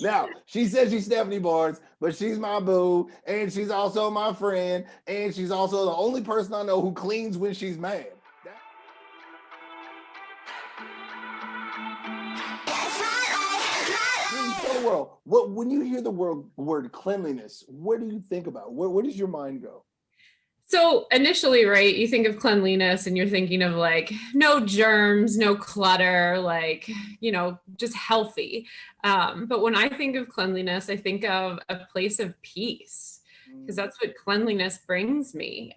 Now, she says she's Stephanie Barnes, but she's my boo, and she's also my friend, and she's also the only person I know who cleans when she's mad. Tell the world, what when you hear the word cleanliness, what do you think about? Where does your mind go? So initially, right, you think of cleanliness and you're thinking of like no germs, no clutter, like, just healthy. But when I think of cleanliness, I think of a place of peace, because that's what cleanliness brings me,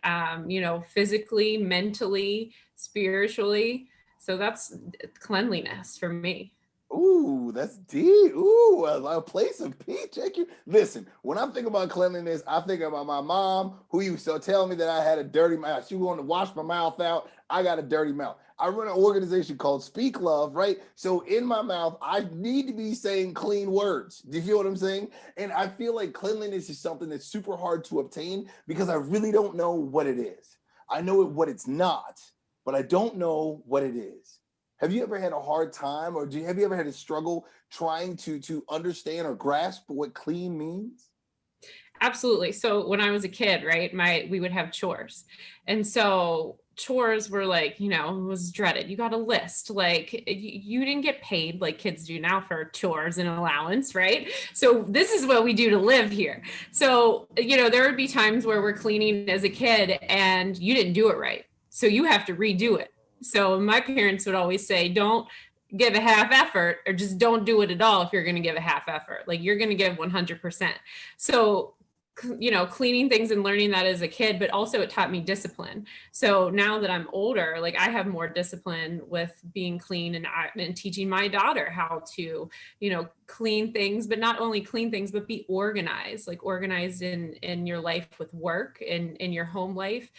physically, mentally, spiritually. So that's cleanliness for me. Ooh, that's deep. Ooh, a place of peace. Check you. Listen, when I think about cleanliness, I think about my mom who used to tell me that I had a dirty mouth. She wanted to wash my mouth out. I got a dirty mouth. I run an organization called Speak Love, right? So in my mouth, I need to be saying clean words. Do you feel what I'm saying? And I feel like cleanliness is something that's super hard to obtain because I really don't know what it is. I know what it's not, but I don't know what it is. Have you ever had a hard time, or have you ever had a struggle trying to understand or grasp what clean means? Absolutely. So when I was a kid, right, we would have chores. And so chores were like, was dreaded. You got a list. Like you didn't get paid like kids do now for chores and allowance, right? So this is what we do to live here. So, there would be times where we're cleaning as a kid and you didn't do it right. So you have to redo it. So my parents would always say, don't give a half effort, or just don't do it at all if you're going to give a half effort. Like you're going to give 100%. So cleaning things and learning that as a kid, but also it taught me discipline. So now that I'm older, like I have more discipline with being clean, and teaching my daughter how to, clean things, but not only clean things, but be organized, like organized in your life with work and in your home life.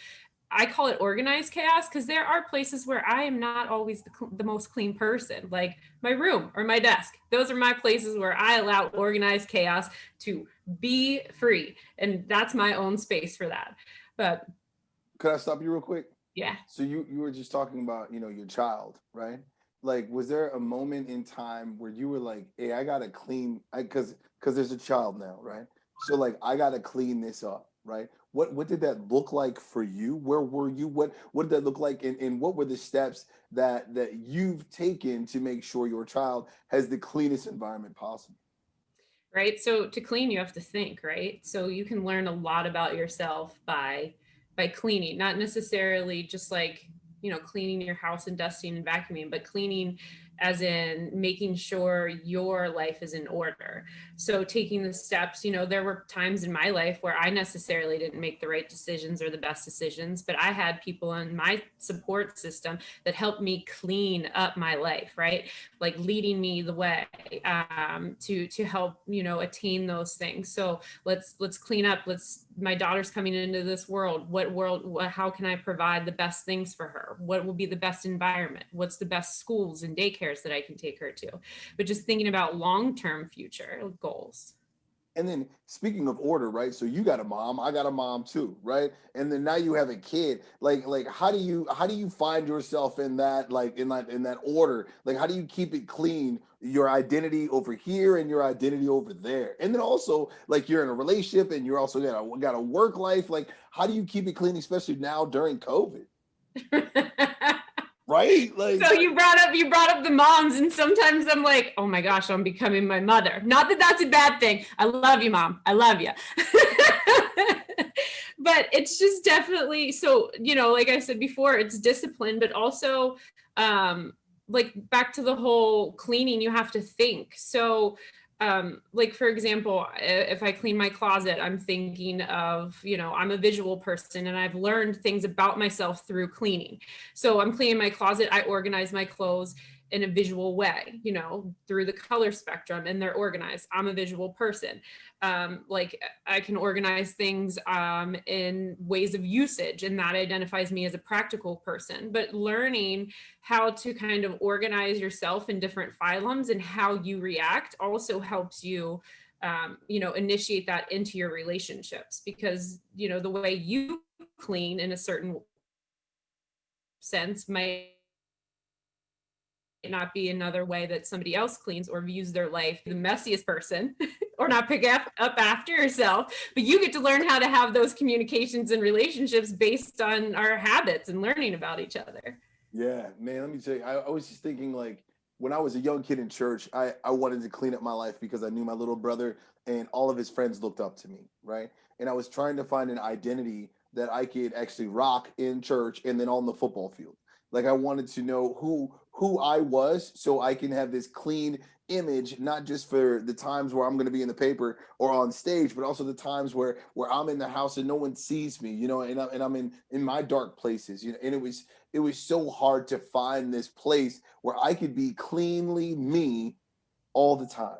I call it organized chaos because there are places where I am not always the most clean person, like my room or my desk. Those are my places where I allow organized chaos to be free. And that's my own space for that. But could I stop you real quick? Yeah. So you were just talking about, your child, right? Like, was there a moment in time where you were like, hey, I gotta clean, because there's a child now, right? So like, I gotta clean this up, right? What did that look like for you? Where were you? What did that look like? And what were the steps that you've taken to make sure your child has the cleanest environment possible? Right. So to clean, you have to think, right? So you can learn a lot about yourself by cleaning, not necessarily just like, cleaning your house and dusting and vacuuming, but cleaning as in making sure your life is in order. So taking the steps, there were times in my life where I necessarily didn't make the right decisions or the best decisions, but I had people in my support system that helped me clean up my life, right? Like leading me the way, to help, attain those things. So let's clean up. My daughter's coming into this world. How can I provide the best things for her? What will be the best environment? What's the best schools and daycares that I can take her to? But just thinking about long-term future goals. And then speaking of order, right? So you got a mom, I got a mom too, right? And then now you have a kid. Like how do you find yourself in that, like in that order? Like how do you keep it clean? Your identity over here and your identity over there. And then also like you're in a relationship and you're also got a work life. Like how do you keep it clean, especially now during COVID? Right? Like so you brought up the moms, and sometimes I'm like, oh my gosh, I'm becoming my mother. Not that that's a bad thing. I love you, mom. I love you. But it's just definitely so, like I said before, it's discipline, but also like back to the whole cleaning, you have to think. So like for example, if I clean my closet, I'm thinking of, I'm a visual person and I've learned things about myself through cleaning. So I'm cleaning my closet, I organize my clothes in a visual way, through the color spectrum, and they're organized. I'm a visual person. Like I can organize things in ways of usage, and that identifies me as a practical person. But learning how to kind of organize yourself in different phylums and how you react also helps you initiate that into your relationships, because the way you clean in a certain sense might not be another way that somebody else cleans or views their life, the messiest person, or not pick up after yourself. But you get to learn how to have those communications and relationships based on our habits and learning about each other. Yeah, man, let me tell you, I was just thinking, like, when I was a young kid in church, I wanted to clean up my life because I knew my little brother and all of his friends looked up to me, right? And I was trying to find an identity that I could actually rock in church and then on the football field. Like, I wanted to know who I was so I can have this clean image, not just for the times where I'm going to be in the paper or on stage, but also the times where I'm in the house and no one sees me, you know, and I'm in my dark places, you know. And it was so hard to find this place where I could be cleanly me all the time.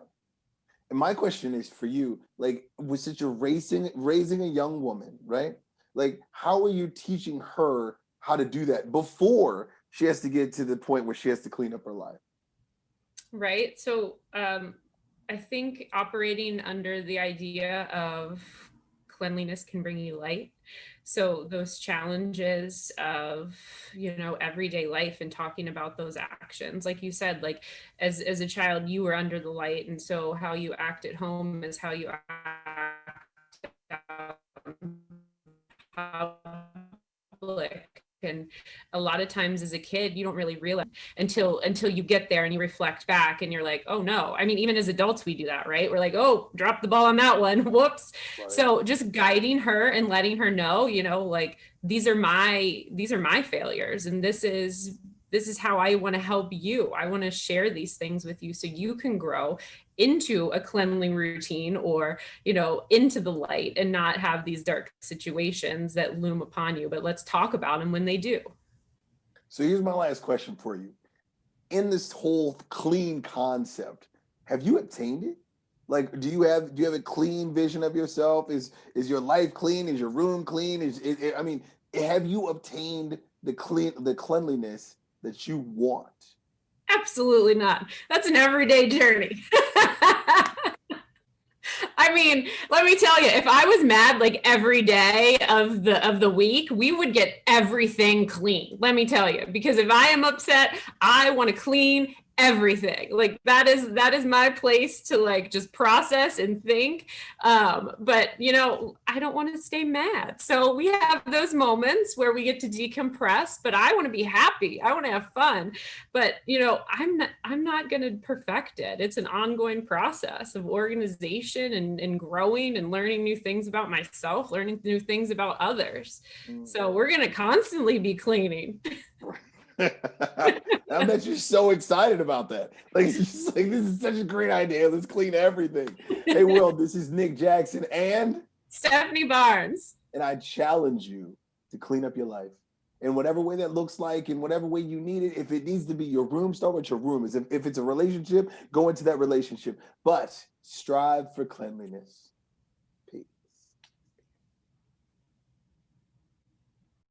And my question is for you, like, was such a raising a young woman, right? Like, how are you teaching her how to do that before she has to get to the point where she has to clean up her life? Right. So I think operating under the idea of cleanliness can bring you light. So those challenges of, you know, everyday life and talking about those actions, like you said, like as a child, you were under the light. And so how you act at home is how you act out in public. And a lot of times as a kid, you don't really realize until you get there and you reflect back and you're like, oh no. I mean, even as adults, we do that, right? We're like, oh, drop the ball on that one. Whoops. Right. So just guiding her and letting her know, you know, like these are my failures. And this is how I want to help you. I want to share these things with you so you can grow into a cleanly routine or, you know, into the light and not have these dark situations that loom upon you. But let's talk about them when they do. So here's my last question for you. In this whole clean concept, have you obtained it? Like, do you have a clean vision of yourself? Is your life clean? Is your room clean? I mean, have you obtained the cleanliness that you want? Absolutely not. That's an everyday journey. I mean, let me tell you, if I was mad like every day of the week, we would get everything clean. Let me tell you, because if I am upset, I want to clean everything. Like that is my place to like just process and think. But you know, I don't want to stay mad. So we have those moments where we get to decompress, but I want to be happy. I want to have fun. But you know, I'm not going to perfect it. It's an ongoing process of organization and growing and learning new things about myself, learning new things about others. So we're going to constantly be cleaning. I bet you're so excited about that. Like, it's just like, this is such a great idea. Let's clean everything. Hey, Will, this is Nick Jackson and Stephanie Barnes. And I challenge you to clean up your life in whatever way that looks like, in whatever way you need it. If it needs to be your room, start with your room. If it's a relationship, go into that relationship. But strive for cleanliness.